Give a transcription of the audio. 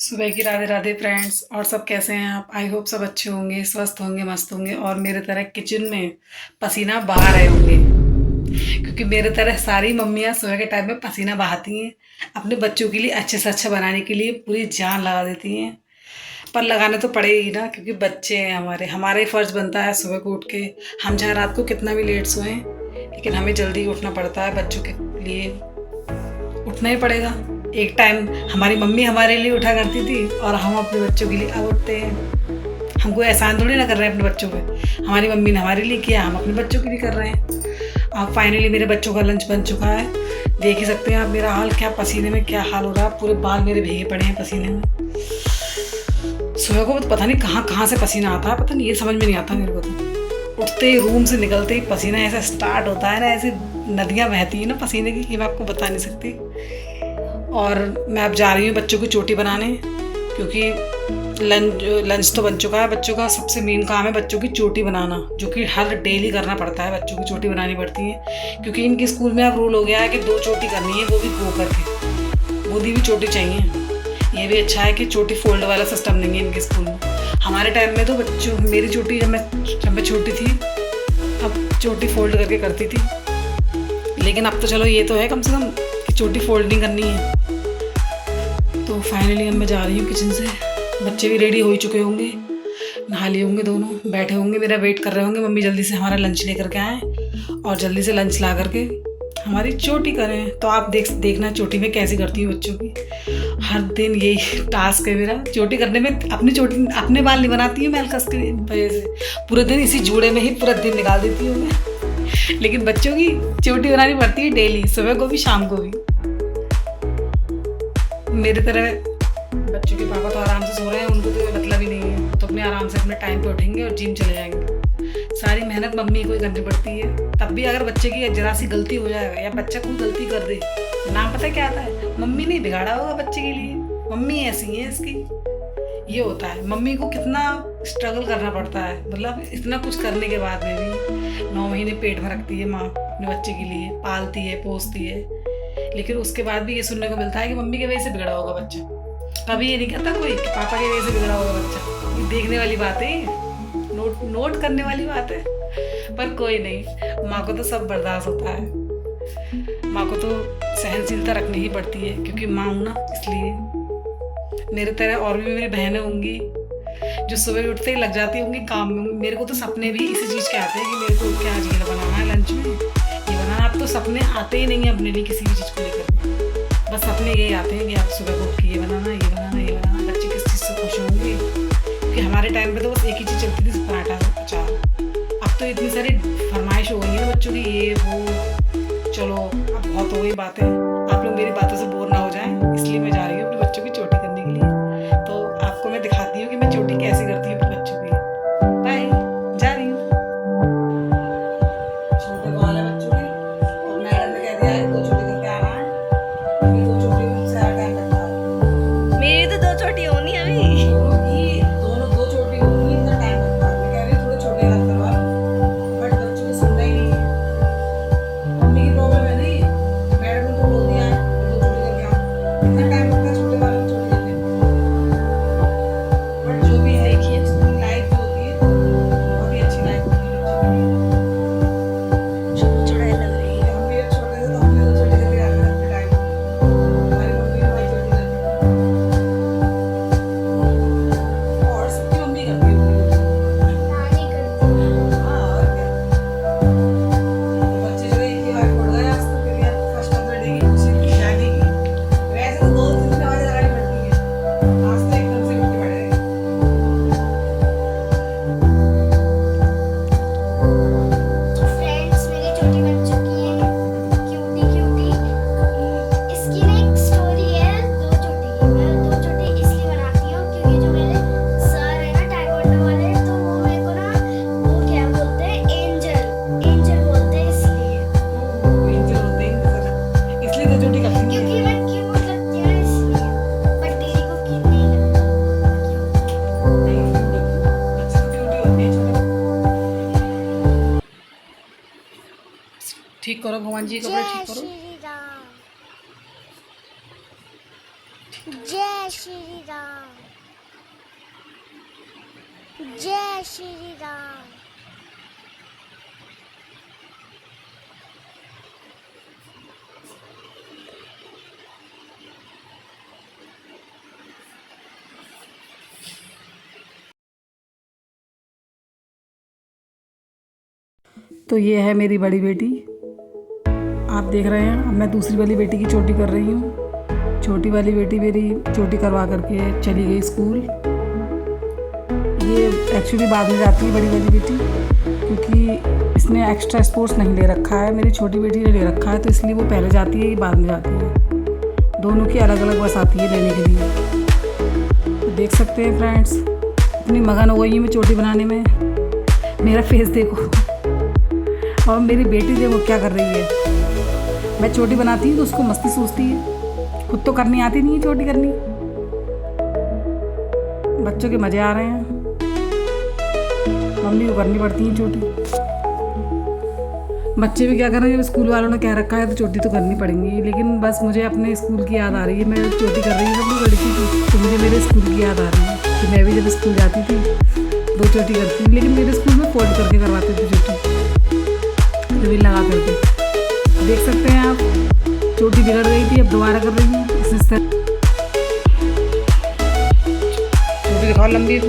सुबह की राधे राधे फ्रेंड्स। और सब कैसे हैं आप? आई होप सब अच्छे होंगे, स्वस्थ होंगे, मस्त होंगे और मेरे तरह किचन में पसीना बहा रहे होंगे, क्योंकि मेरे तरह सारी मम्मियाँ सुबह के टाइम में पसीना बहाती हैं। अपने बच्चों के लिए अच्छे से अच्छा बनाने के लिए पूरी जान लगा देती हैं। पर लगाने तो पड़ेगी ना, क्योंकि बच्चे हैं हमारे। हमारा ही फ़र्ज़ बनता है सुबह को उठ के, हम चाहे रात को कितना भी लेट सोएं, लेकिन हमें जल्दी उठना पड़ता है। बच्चों के लिए उठना ही पड़ेगा। एक टाइम हमारी मम्मी हमारे लिए उठा करती थी और हम अपने बच्चों के लिए अब उठते हैं। हम कोई एहसान थोड़ी ना कर रहे हैं अपने बच्चों पे। हमारी मम्मी ने हमारे लिए किया, हम अपने बच्चों के लिए कर रहे हैं। अब फाइनली मेरे बच्चों का लंच बन चुका है। देख ही सकते हैं आप मेरा हाल, क्या पसीने में क्या हाल हो रहा है। पूरे बाल मेरे भीगे पड़े हैं पसीने में। सुबह को पता नहीं कहाँ कहाँ से पसीना आता है, पता नहीं, ये समझ में नहीं आता मेरे को। तो उठते ही, रूम से निकलते ही पसीना ऐसा स्टार्ट होता है ना, ऐसी नदियाँ बहती हैं ना पसीने की, कि मैं आपको बता नहीं सकती। और मैं अब जा रही हूँ बच्चों की चोटी बनाने, क्योंकि लंच तो बन चुका है। बच्चों का सबसे मेन काम है बच्चों की चोटी बनाना, जो कि हर डेली करना पड़ता है। बच्चों की चोटी बनानी पड़ती है, क्योंकि इनके स्कूल में अब रूल हो गया है कि 2 चोटी करनी है, वो भी गो करके। बूंदी भी चोटी चाहिए। ये भी अच्छा है कि चोटी फोल्ड वाला सिस्टम नहीं है इनके स्कूल में। हमारे टाइम में तो बच्चों, मेरी चोटी जब मैं छोटी थी, अब चोटी फोल्ड करके करती थी। लेकिन अब तो चलो ये तो है कम से कम कि चोटी फोल्ड नहीं करनी है। तो फाइनली अब मैं जा रही हूँ किचन से। बच्चे भी रेडी हो चुके होंगे, नहा लिए होंगे, दोनों बैठे होंगे, मेरा वेट कर रहे होंगे। मम्मी जल्दी से हमारा लंच लेकर के आएँ और जल्दी से लंच ला करके हमारी चोटी करें। तो आप देखना चोटी में कैसी करती हूँ बच्चों की। हर दिन यही टास्क है मेरा, चोटी करने में। अपनी चोटी, अपने बाल नहीं बनाती हूँ मैं अलकस की वजह से। पूरे दिन इसी जूड़े में ही पूरा दिन निकाल देती हूँ मैं। लेकिन बच्चों की चोटी बनानी पड़ती है डेली, सुबह को भी शाम को भी। मेरे तरह बच्चों के पापा तो आराम से सो रहे हैं, उनको तो कोई मतलब ही नहीं है। तो अपने आराम से अपने टाइम पे उठेंगे और जिम चले जाएंगे। सारी मेहनत मम्मी को ही करनी पड़ती है। तब भी अगर बच्चे की जरा सी गलती हो जाएगा या बच्चा कोई गलती कर दे, नाम पता क्या आता है? मम्मी ने बिगाड़ा होगा बच्चे के लिए, मम्मी ऐसी है इसकी। ये होता है, मम्मी को कितना स्ट्रगल करना पड़ता है। मतलब इतना कुछ करने के बाद में भी 9 महीने पेट में रखती है माँ अपने बच्चे के लिए, पालती है, पोसती है। लेकिन उसके बाद भी ये सुनने को मिलता है कि मम्मी की वजह से बिगड़ा होगा बच्चा। कभी ये नहीं कहता कोई कि पापा की वजह से बिगड़ा होगा बच्चा। ये देखने वाली बात है, नोट करने वाली बात है। पर कोई नहीं, माँ को तो सब बर्दाश्त होता है। माँ को तो सहनशीलता रखनी ही पड़ती है, क्योंकि माँ हूँ ना, इसलिए। मेरे तरह और भी मेरी बहनें होंगी जो सुबह उठते ही लग जाती होंगी काम में। मेरे को तो सपने भी इसी चीज़ के आते हैं कि मेरे को उठ के आज ये बनाना है लंच में, ये बनाना। अब तो सपने आते ही नहीं है अपने लिए किसी भी चीज़ को लेकर। बस सपने यही आते हैं कि आप सुबह को उठ के ये बनाना, ये बनाना, ये बनाना। बच्चे किस चीज़ से खुश होंगे? क्योंकि हमारे टाइम पे तो बस एक ही चीज़ चलती थी, पराठा अचार। अब तो इतनी सारी फरमाइश हो गई है बच्चों की, ये वो। चलो अब बहुत हो गई बातें, आप लोग मेरी बातों से बोर ना हो जाएं, इसलिए मैं जा रही हूँ अपने बच्चों की चोटी करने के लिए। तो आपको मैं दिखाती हूँ कि मैं चोटी कैसे करती हूँ अपने बच्चों की। बाय, जा रही हूँ। छोटे बाल है बच्चों के, और मैडम ने कह दिया है 2 चोटी करके आना है, क्योंकि 2 चोटी में मुझसे ज़्यादा टाइम लगता है। मेरी तो 2 चोटी होनी अभी। दोनों 2 चोटी होगी, इतना टाइम लगता है। मैं कह रही हूँ थोड़े छोटे हाथ करवा, बट बच्चों की सुनना ही नहीं है। मम्मी की प्रॉब्लम है नहीं, मैडम ने तो बोल दिया है 2 चोटी करके आओ। इतना टाइम लगता है छोटे वालों की चोटी करने में। बट जो भी है, देखिए, लाइफ जो होती है बहुत ही अच्छी लाइफ होती है बच्चों के लिए। चुड़ैल लग रही है। हम भी जब छोटे थे तो हमने तो चोटी करके आते थे अपने टाइम में। हमारी मम्मी भी हमारी चोटी करती थी, और सबकी मम्मी करती है अपनी चोटी। हाँ, और क्या। तो बच्चे जो एक ही बार पड़ गए आज तक, फिर यार फर्स्ट बर्थडे की खुशी की, शादी की। वैसे तो 2-3 दिन आवाज़ लगानी पड़ती है, आज तो एकदम से उठ के बैठ गए। फ्रेंड्स, मेरी चोटी बन चुकी है, क्यूटी क्यूटी। इसकी ना एक स्टोरी है 2 चोटी की। मैं 2 चोटी इसलिए बनाती हूँ क्योंकि जो मेरे सर है ना टाइकोंडो वाले, तो वो मेरे को ना, वो क्या बोलते हैं, एंजल एंजल बोलते हैं, इसलिए। एंजल होते हैं इनकी तरह, इसलिए तो चोटी करती है। क्योंकि मैं क्यूट लगती हूँ ना, इसलिए। बट तेरी को क्यूट नहीं लगता। नहीं, बच्चे तो क्यूट ही होते हैं छोटे। ठीक करो भगवान जी, कपड़े ठीक जय करो। श्री राम, जय श्री राम। जय श्री राम। तो ये है मेरी बड़ी बेटी, आप देख रहे हैं। अब मैं दूसरी वाली बेटी की चोटी कर रही हूँ। छोटी वाली बेटी मेरी चोटी करवा करके चली गई स्कूल। ये एक्चुअली बाद में जाती है बड़ी वाली बेटी, क्योंकि इसने एक्स्ट्रा स्पोर्ट्स नहीं ले रखा है। मेरी छोटी बेटी ने ले रखा है, तो इसलिए वो पहले जाती है, ये बाद में जाती है। दोनों की अलग अलग बस आती है लेने के लिए। तो देख सकते हैं फ्रेंड्स, इतनी मगन हो गई हूँ मैं चोटी बनाने में। मेरा फेस देखो और मेरी बेटी देखो क्या कर रही है। मैं चोटी बनाती हूँ तो उसको मस्ती सूझती है, खुद तो करनी आती नहीं है चोटी करनी। बच्चों के मज़े आ रहे हैं, मम्मी को करनी पड़ती है चोटी। बच्चे भी क्या कर रहे हैं, जब स्कूल वालों ने कह रखा है तो चोटी तो करनी पड़ेंगी। लेकिन बस मुझे अपने स्कूल की याद आ रही है। मैं चोटी कर रही हूँ अपनी लड़की की, तो मुझे मेरे स्कूल की याद आ रही है कि मैं भी जब स्कूल जाती थी 2 चोटी करती थी। लेकिन मेरे स्कूल में फोल्ड करके करवाते थे चोटी, रिबन लगा करके। देख सकते हैं आप, चोटी बिगड़ गई थी, अब दोबारा कर रही हूँ। इस तरह चोटी दिखाओ लंबी।